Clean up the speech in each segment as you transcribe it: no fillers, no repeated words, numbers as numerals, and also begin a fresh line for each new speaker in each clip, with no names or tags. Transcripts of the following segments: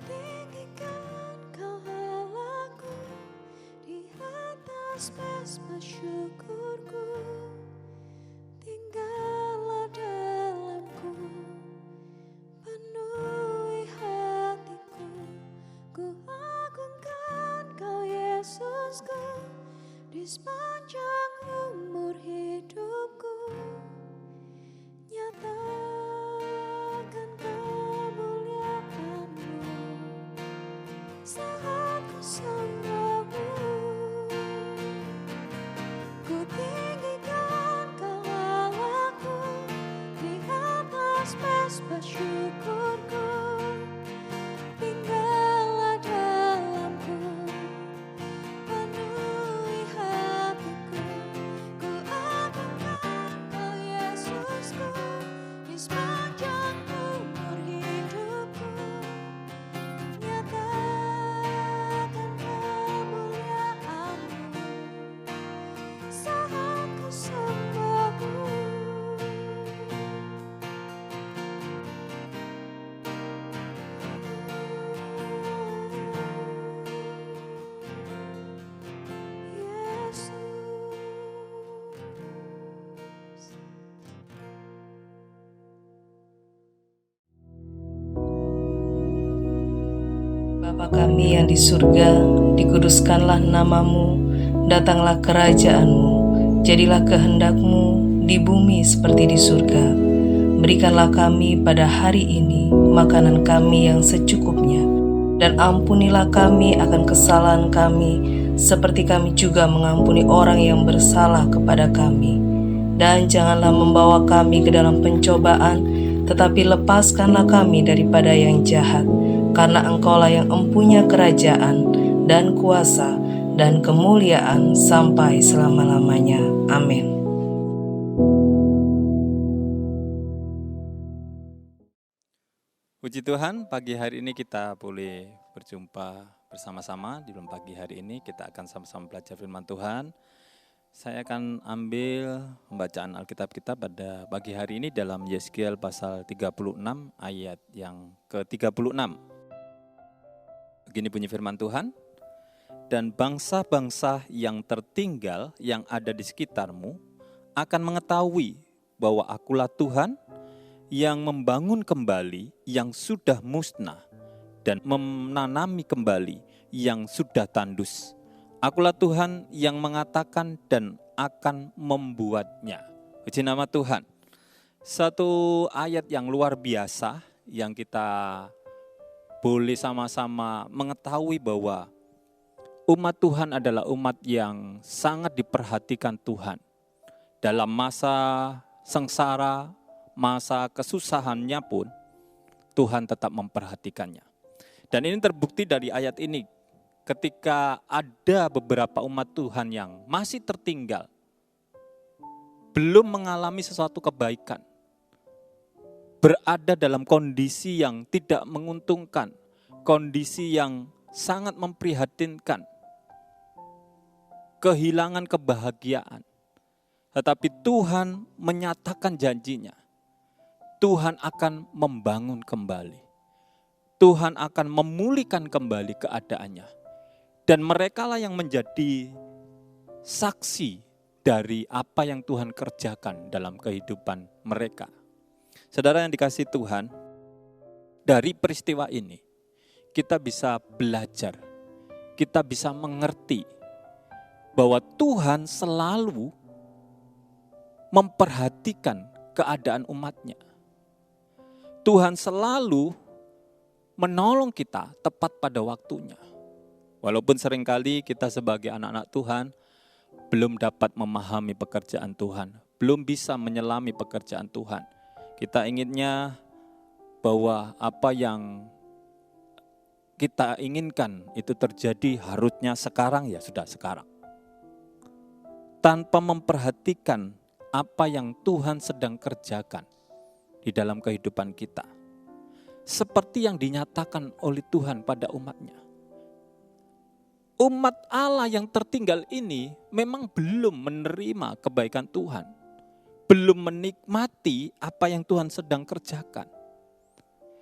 tinggikan Kau Allahku, di atas mesbah syukurku. Tinggallah dalamku, penuhi hatiku. Ku agungkan Kau Yesusku, di sepanjang umur hidupku. Nyatakan kemuliaan-Mu saat ku sembahmu. Ku tinggikan Kau Allahku, di atas mesbah syukurku. Tinggallah dalamku, penuhi hatiku. Ku agungkan Kau Yesusku, di sepanjang umur hidupku. Nyatakan kemuliaan-Mu saat ku sembahmu. Yesus.
Bapa kami yang di surga, dikuduskanlah nama-Mu, datanglah kerajaan-Mu, jadilah kehendak-Mu di bumi seperti di surga. Berikanlah kami pada hari ini makanan kami yang secukupnya, dan ampunilah kami akan kesalahan kami, seperti kami juga mengampuni orang yang bersalah kepada kami. Dan janganlah membawa kami ke dalam pencobaan, tetapi lepaskanlah kami daripada yang jahat. Karena Engkaulah yang empunya kerajaan dan kuasa dan kemuliaan sampai selama-lamanya. Amin.
Puji Tuhan, pagi hari ini kita boleh berjumpa bersama-sama. Di dalam pagi hari ini kita akan sama-sama belajar firman Tuhan. Saya akan ambil pembacaan Alkitab kita pada pagi hari ini dalam Yeskiel pasal 36 ayat yang ke-36. Begini bunyi firman Tuhan, dan bangsa-bangsa yang tertinggal yang ada di sekitarmu akan mengetahui bahwa Akulah Tuhan yang membangun kembali yang sudah musnah dan menanami kembali yang sudah tandus. Akulah Tuhan yang mengatakan dan akan membuatnya. Puji nama Tuhan. Satu ayat yang luar biasa yang kita boleh sama-sama mengetahui bahwa umat Tuhan adalah umat yang sangat diperhatikan Tuhan. Dalam masa sengsara, masa kesusahannya pun Tuhan tetap memperhatikannya. Dan ini terbukti dari ayat ini. Ketika ada beberapa umat Tuhan yang masih tertinggal, belum mengalami sesuatu kebaikan, berada dalam kondisi yang tidak menguntungkan, kondisi yang sangat memprihatinkan, kehilangan kebahagiaan. Tetapi Tuhan menyatakan janjinya, Tuhan akan membangun kembali. Tuhan akan memulihkan kembali keadaannya. Dan merekalah yang menjadi saksi dari apa yang Tuhan kerjakan dalam kehidupan mereka. Saudara yang dikasihi Tuhan, dari peristiwa ini kita bisa belajar, kita bisa mengerti bahwa Tuhan selalu memperhatikan keadaan umatnya. Tuhan selalu menolong kita tepat pada waktunya. Walaupun seringkali kita sebagai anak-anak Tuhan belum dapat memahami pekerjaan Tuhan, belum bisa menyelami pekerjaan Tuhan. Kita inginnya bahwa apa yang kita inginkan itu terjadi harusnya sekarang, ya sudah sekarang. Tanpa memperhatikan apa yang Tuhan sedang kerjakan di dalam kehidupan kita. Seperti yang dinyatakan oleh Tuhan pada umatnya. Umat Allah yang tertinggal ini memang belum menerima kebaikan Tuhan. Belum menikmati apa yang Tuhan sedang kerjakan.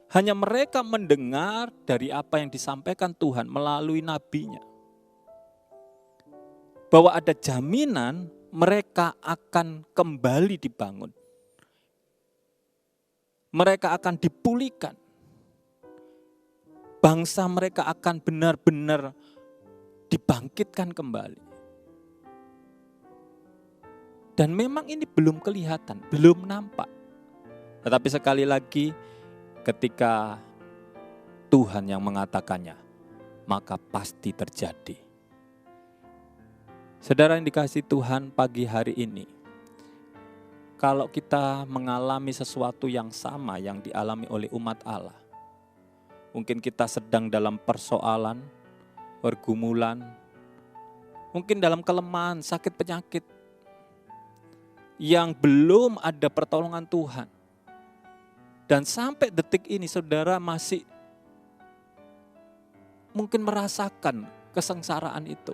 Hanya mereka mendengar dari apa yang disampaikan Tuhan melalui nabinya. Bahwa ada jaminan mereka akan kembali dibangun. Mereka akan dipulihkan. Bangsa mereka akan benar-benar dibangkitkan kembali. Dan memang ini belum kelihatan, belum nampak. Tetapi sekali lagi, ketika Tuhan yang mengatakannya, maka pasti terjadi. Saudara yang dikasihi Tuhan, pagi hari ini, kalau kita mengalami sesuatu yang sama yang dialami oleh umat Allah, mungkin kita sedang dalam persoalan, pergumulan, mungkin dalam kelemahan, sakit penyakit, yang belum ada pertolongan Tuhan. Dan sampai detik ini saudara masih mungkin merasakan kesengsaraan itu.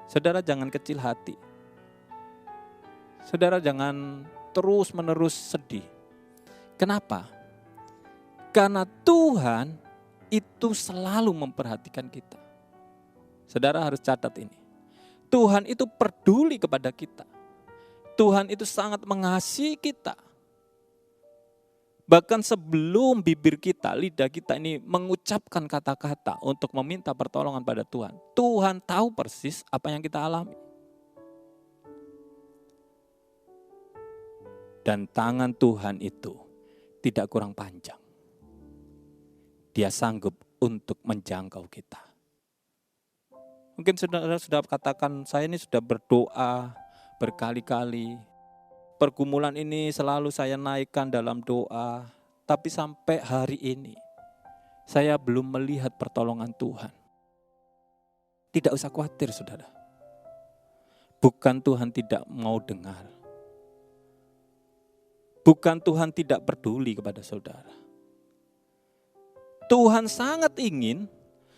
Saudara jangan kecil hati. Saudara jangan terus-menerus sedih. Kenapa? Karena Tuhan itu selalu memperhatikan kita. Saudara harus catat ini. Tuhan itu peduli kepada kita. Tuhan itu sangat mengasihi kita. Bahkan sebelum bibir kita, lidah kita ini mengucapkan kata-kata untuk meminta pertolongan pada Tuhan. Tuhan tahu persis apa yang kita alami. Dan tangan Tuhan itu tidak kurang panjang. Dia sanggup untuk menjangkau kita. Mungkin saudara sudah katakan, saya ini sudah berdoa berkali-kali. Pergumulan ini selalu saya naikkan dalam doa. Tapi sampai hari ini, saya belum melihat pertolongan Tuhan. Tidak usah khawatir saudara. Bukan Tuhan tidak mau dengar. Bukan Tuhan tidak peduli kepada saudara. Tuhan sangat ingin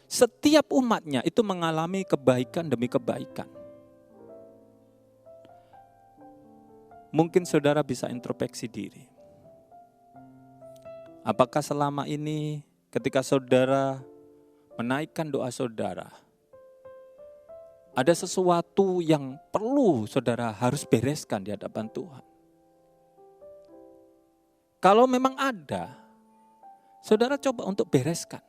setiap umatnya itu mengalami kebaikan demi kebaikan. Mungkin saudara bisa introspeksi diri. Apakah selama ini ketika saudara menaikkan doa saudara, ada sesuatu yang perlu saudara harus bereskan di hadapan Tuhan? Kalau memang ada, saudara coba untuk bereskan.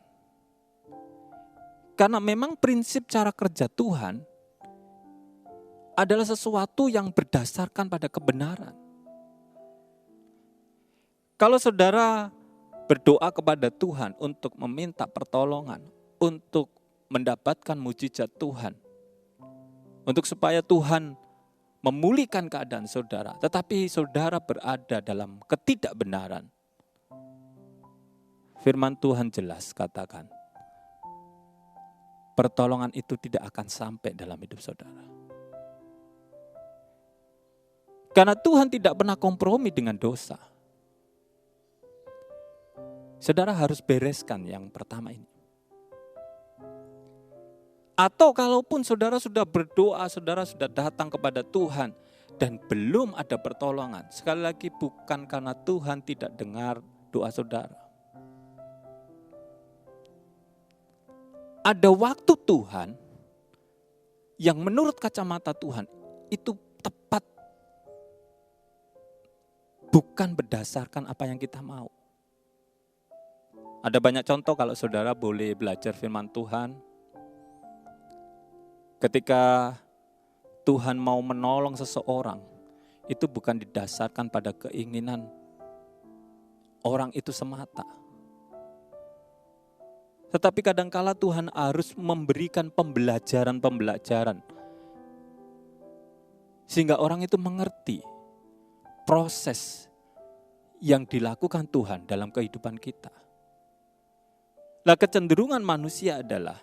Karena memang prinsip cara kerja Tuhan adalah sesuatu yang berdasarkan pada kebenaran. Kalau saudara berdoa kepada Tuhan untuk meminta pertolongan, untuk mendapatkan mujizat Tuhan, untuk supaya Tuhan memulihkan keadaan saudara, tetapi saudara berada dalam ketidakbenaran, firman Tuhan jelas katakan, pertolongan itu tidak akan sampai dalam hidup saudara. Karena Tuhan tidak pernah kompromi dengan dosa. Saudara harus bereskan yang pertama ini. Atau kalaupun saudara sudah berdoa, saudara sudah datang kepada Tuhan dan belum ada pertolongan. Sekali lagi bukan karena Tuhan tidak dengar doa saudara. Ada waktu Tuhan yang menurut kacamata Tuhan itu tepat. Bukan berdasarkan apa yang kita mau. Ada banyak contoh kalau saudara boleh belajar firman Tuhan. Ketika Tuhan mau menolong seseorang, itu bukan didasarkan pada keinginan orang itu semata. Tetapi kadangkala Tuhan harus memberikan pembelajaran-pembelajaran. Sehingga orang itu mengerti proses yang dilakukan Tuhan dalam kehidupan kita. Nah, kecenderungan manusia adalah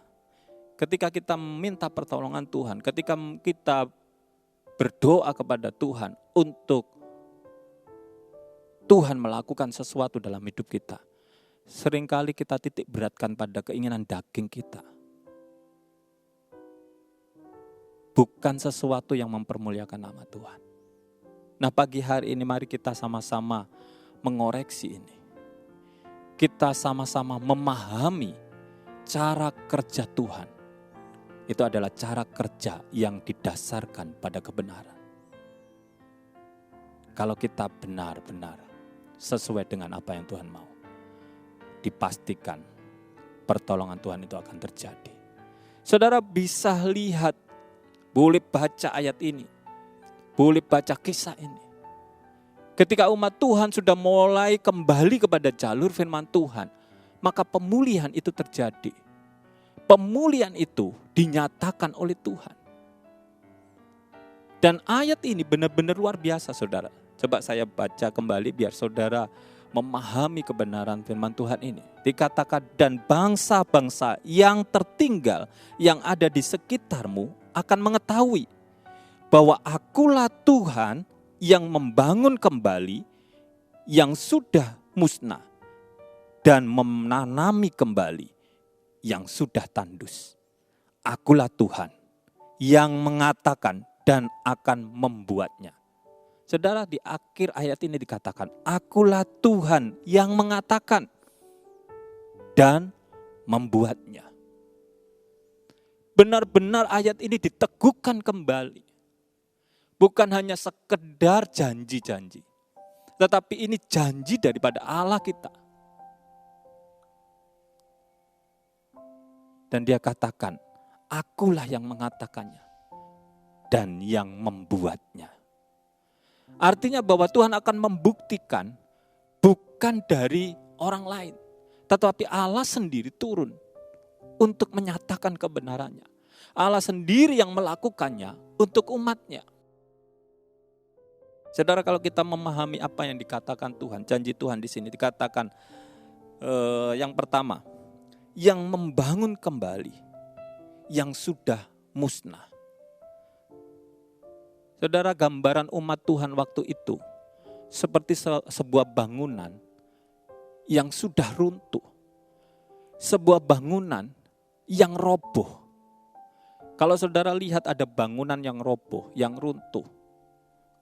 ketika kita meminta pertolongan Tuhan, ketika kita berdoa kepada Tuhan untuk Tuhan melakukan sesuatu dalam hidup kita, seringkali kita titik beratkan pada keinginan daging kita. Bukan sesuatu yang mempermuliakan nama Tuhan. Nah, pagi hari ini mari kita sama-sama mengoreksi ini. kita sama-sama memahami cara kerja Tuhan. Itu adalah cara kerja yang didasarkan pada kebenaran. Kalau kita benar-benar sesuai dengan apa yang Tuhan mau, dipastikan pertolongan Tuhan itu akan terjadi. Saudara bisa lihat, boleh baca ayat ini, boleh baca kisah ini. Ketika umat Tuhan sudah mulai kembali kepada jalur firman Tuhan, maka pemulihan itu terjadi. Pemulihan itu dinyatakan oleh Tuhan. Dan ayat ini benar-benar luar biasa, saudara. Coba saya baca kembali biar saudara memahami kebenaran firman Tuhan ini. Dikatakan, dan bangsa-bangsa yang tertinggal yang ada di sekitarmu akan mengetahui bahwa akulah Tuhan yang membangun kembali yang sudah musnah dan menanami kembali yang sudah tandus. Akulah Tuhan yang mengatakan dan akan membuatnya. Saudara, di akhir ayat ini dikatakan, akulah Tuhan yang mengatakan dan membuatnya. Benar-benar ayat ini diteguhkan kembali. Bukan hanya sekedar janji-janji, tetapi ini janji daripada Allah kita. Dan dia katakan, akulah yang mengatakannya dan yang membuatnya. Artinya bahwa Tuhan akan membuktikan bukan dari orang lain, tetapi Allah sendiri turun untuk menyatakan kebenarannya. Allah sendiri yang melakukannya untuk umatnya. Saudara, kalau kita memahami apa yang dikatakan Tuhan, janji Tuhan di sini dikatakan yang pertama, yang membangun kembali yang sudah musnah. Saudara, gambaran umat Tuhan waktu itu seperti sebuah bangunan yang sudah runtuh. Sebuah bangunan yang roboh. Kalau saudara lihat ada bangunan yang roboh, yang runtuh,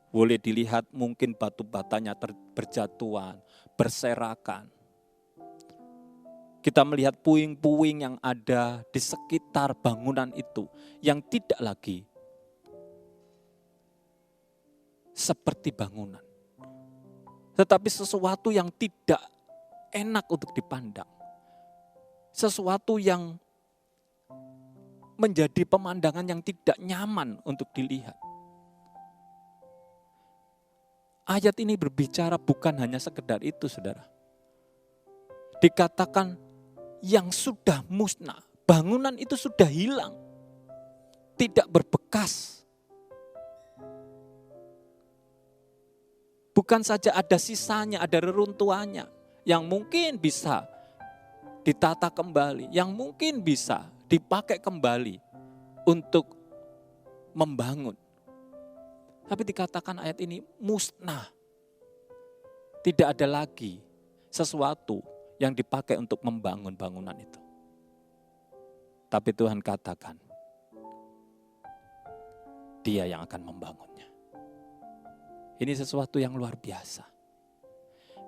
boleh dilihat mungkin batu batanya berjatuhan, berserakan. Kita melihat puing-puing yang ada di sekitar bangunan itu yang tidak lagi seperti bangunan, tetapi sesuatu yang tidak enak untuk dipandang. Sesuatu yang menjadi pemandangan yang tidak nyaman untuk dilihat. Ayat ini berbicara bukan hanya sekedar itu, saudara. Dikatakan yang sudah musnah, bangunan itu sudah hilang, tidak berbekas. Bukan saja ada sisanya, ada reruntuhannya yang mungkin bisa ditata kembali, yang mungkin bisa dipakai kembali untuk membangun. Tapi dikatakan ayat ini musnah. Tidak ada lagi sesuatu yang dipakai untuk membangun bangunan itu. Tapi Tuhan katakan, Dia yang akan membangunnya. Ini sesuatu yang luar biasa.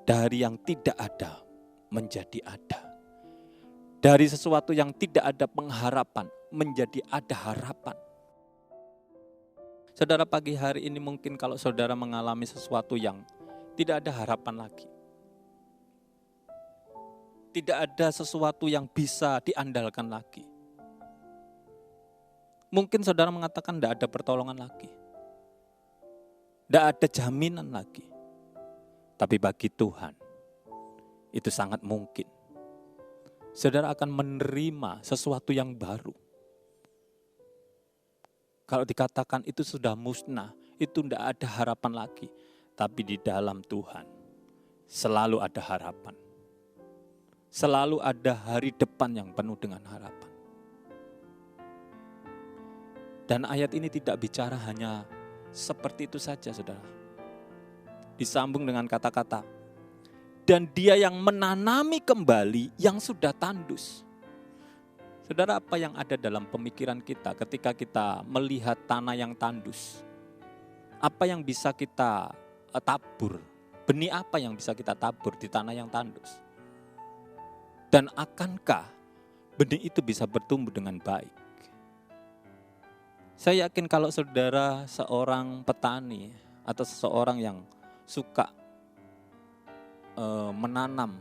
Dari yang tidak ada menjadi ada. Dari sesuatu yang tidak ada pengharapan menjadi ada harapan. Saudara, pagi hari ini mungkin kalau saudara mengalami sesuatu yang tidak ada harapan lagi. Tidak ada sesuatu yang bisa diandalkan lagi. Mungkin saudara mengatakan tidak ada pertolongan lagi. Tidak ada jaminan lagi. Tapi bagi Tuhan, itu sangat mungkin. Saudara akan menerima sesuatu yang baru. Kalau dikatakan itu sudah musnah, itu tidak ada harapan lagi. Tapi di dalam Tuhan, selalu ada harapan. Selalu ada hari depan yang penuh dengan harapan. Dan ayat ini tidak bicara hanya seperti itu saja, saudara. Disambung dengan kata-kata, dan Dia yang menanami kembali yang sudah tandus. Saudara, apa yang ada dalam pemikiran kita ketika kita melihat tanah yang tandus? Apa yang bisa kita tabur? Benih apa yang bisa kita tabur di tanah yang tandus? Dan akankah benih itu bisa bertumbuh dengan baik? Saya yakin kalau saudara seorang petani atau seseorang yang suka menanam,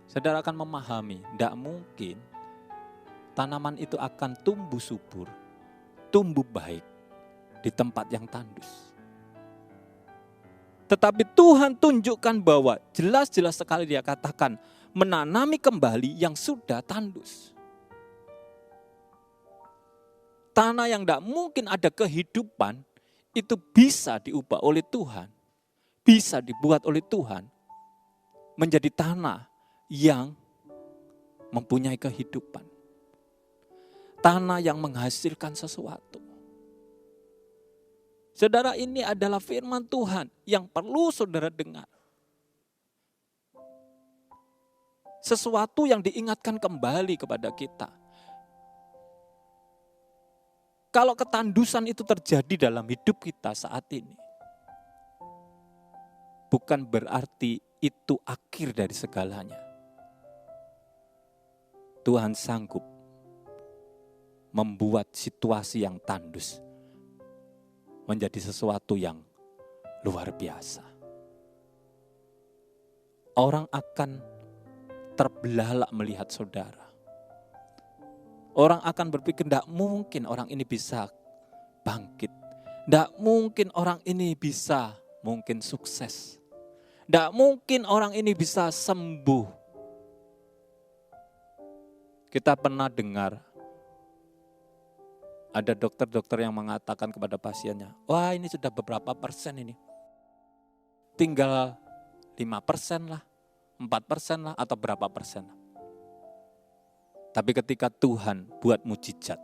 saudara akan memahami, tidak mungkin tanaman itu akan tumbuh subur, tumbuh baik di tempat yang tandus. Tetapi Tuhan tunjukkan bahwa jelas-jelas sekali dia katakan menanami kembali yang sudah tandus. Tanah yang tidak mungkin ada kehidupan itu bisa diubah oleh Tuhan. Bisa dibuat oleh Tuhan menjadi tanah yang mempunyai kehidupan. Tanah yang menghasilkan sesuatu. Saudara, ini adalah firman Tuhan yang perlu saudara dengar. Sesuatu yang diingatkan kembali kepada kita. Kalau ketandusan itu terjadi dalam hidup kita saat ini, bukan berarti itu akhir dari segalanya. Tuhan sanggup membuat situasi yang tandus menjadi sesuatu yang luar biasa. Orang akan terbelalak melihat saudara. Orang akan berpikir, tidak mungkin orang ini bisa bangkit. Tidak mungkin orang ini bisa mungkin sukses. Tidak mungkin orang ini bisa sembuh. Kita pernah dengar ada dokter-dokter yang mengatakan kepada pasiennya, wah ini sudah beberapa persen ini. Tinggal 5% lah, 4% lah, atau berapa persen lah. Tapi ketika Tuhan buat mujizat,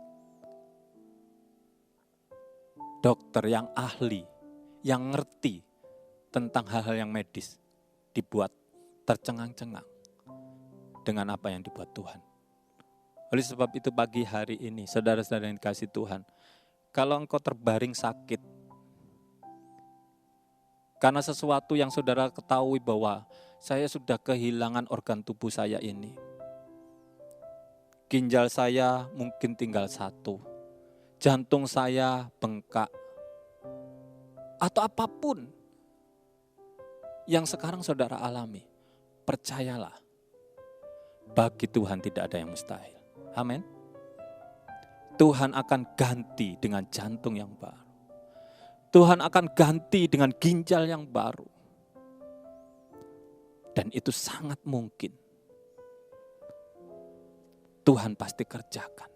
dokter yang ahli, yang ngerti tentang hal-hal yang medis, dibuat tercengang-cengang dengan apa yang dibuat Tuhan. Oleh sebab itu pagi hari ini, saudara-saudara yang dikasihi Tuhan, kalau engkau terbaring sakit, karena sesuatu yang saudara ketahui bahwa saya sudah kehilangan organ tubuh saya ini. Ginjal saya mungkin tinggal 1, jantung saya bengkak, atau apapun yang sekarang saudara alami, percayalah, bagi Tuhan tidak ada yang mustahil. Amin. Tuhan akan ganti dengan jantung yang baru. Tuhan akan ganti dengan ginjal yang baru. Dan itu sangat mungkin. Tuhan pasti kerjakan.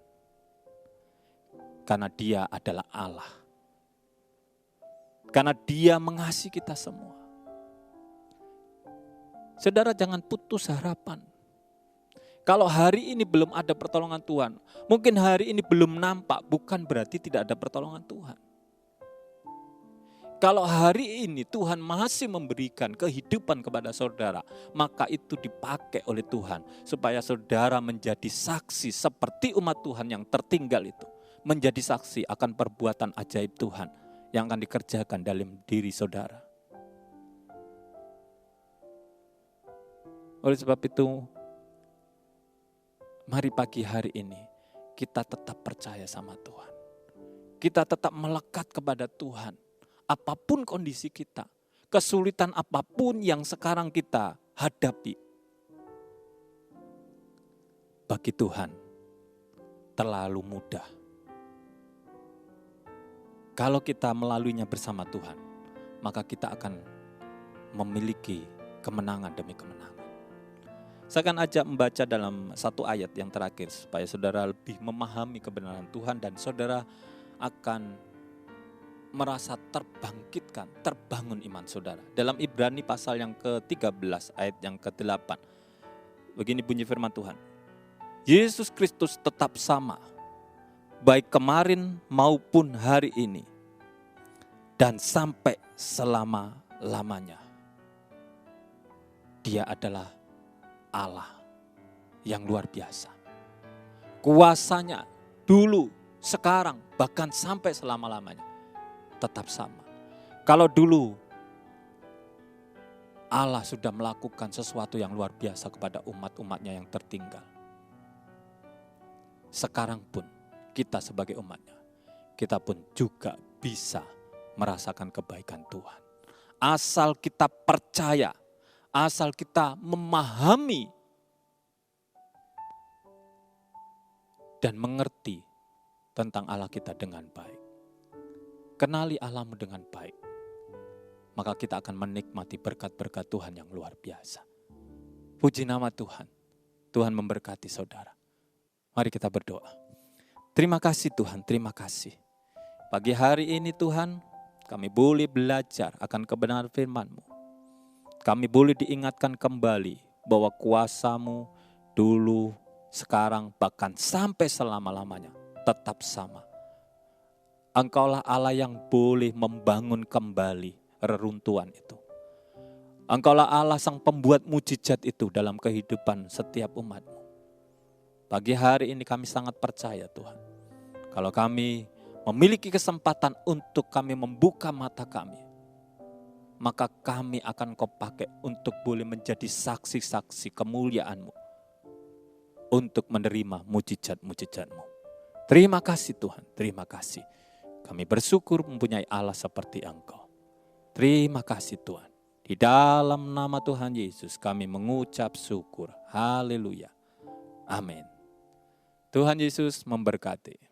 Karena Dia adalah Allah. Karena Dia mengasihi kita semua. Saudara, jangan putus harapan. Kalau hari ini belum ada pertolongan Tuhan, mungkin hari ini belum nampak, bukan berarti tidak ada pertolongan Tuhan. Kalau hari ini Tuhan masih memberikan kehidupan kepada saudara, maka itu dipakai oleh Tuhan supaya saudara menjadi saksi seperti umat Tuhan yang tertinggal itu. Menjadi saksi akan perbuatan ajaib Tuhan yang akan dikerjakan dalam diri saudara. Oleh sebab itu, mari pagi hari ini kita tetap percaya sama Tuhan. Kita tetap melekat kepada Tuhan. Apapun kondisi kita, kesulitan apapun yang sekarang kita hadapi, bagi Tuhan terlalu mudah. Kalau kita melaluinya bersama Tuhan, maka kita akan memiliki kemenangan demi kemenangan. Saya akan ajak membaca dalam satu ayat yang terakhir supaya saudara lebih memahami kebenaran Tuhan dan saudara akan merasa terbangkitkan, terbangun iman saudara. Dalam Ibrani pasal yang ke-13 ayat yang ke-8. Begini bunyi firman Tuhan. Yesus Kristus tetap sama, baik kemarin maupun hari ini, dan sampai selama-lamanya. Dia adalah Allah yang luar biasa. Kuasanya dulu, sekarang, bahkan sampai selama-lamanya tetap sama. Kalau dulu Allah sudah melakukan sesuatu yang luar biasa kepada umat-umatnya yang tertinggal. Sekarang pun kita sebagai umatnya, kita pun juga bisa merasakan kebaikan Tuhan. Asal kita percaya, asal kita memahami dan mengerti tentang Allah kita dengan baik. Kenali Allahmu dengan baik, maka kita akan menikmati berkat-berkat Tuhan yang luar biasa. Puji nama Tuhan. Tuhan memberkati saudara. Mari kita berdoa. Terima kasih Tuhan, terima kasih. Pagi hari ini Tuhan, kami boleh belajar akan kebenaran firman-Mu. Kami boleh diingatkan kembali bahwa kuasa-Mu dulu, sekarang, bahkan sampai selama-lamanya tetap sama. Engkaulah Allah yang boleh membangun kembali reruntuhan itu. Engkaulah Allah sang pembuat mujizat itu dalam kehidupan setiap umat-Mu. Pagi hari ini kami sangat percaya Tuhan. Kalau kami memiliki kesempatan untuk kami membuka mata kami, maka kami akan Kau pakai untuk boleh menjadi saksi-saksi kemuliaan-Mu, untuk menerima mujizat-mujizat-Mu. Terima kasih Tuhan, terima kasih. Kami bersyukur mempunyai Allah seperti Engkau. Terima kasih Tuhan. Di dalam nama Tuhan Yesus kami mengucap syukur. Haleluya. Amin. Tuhan Yesus memberkati.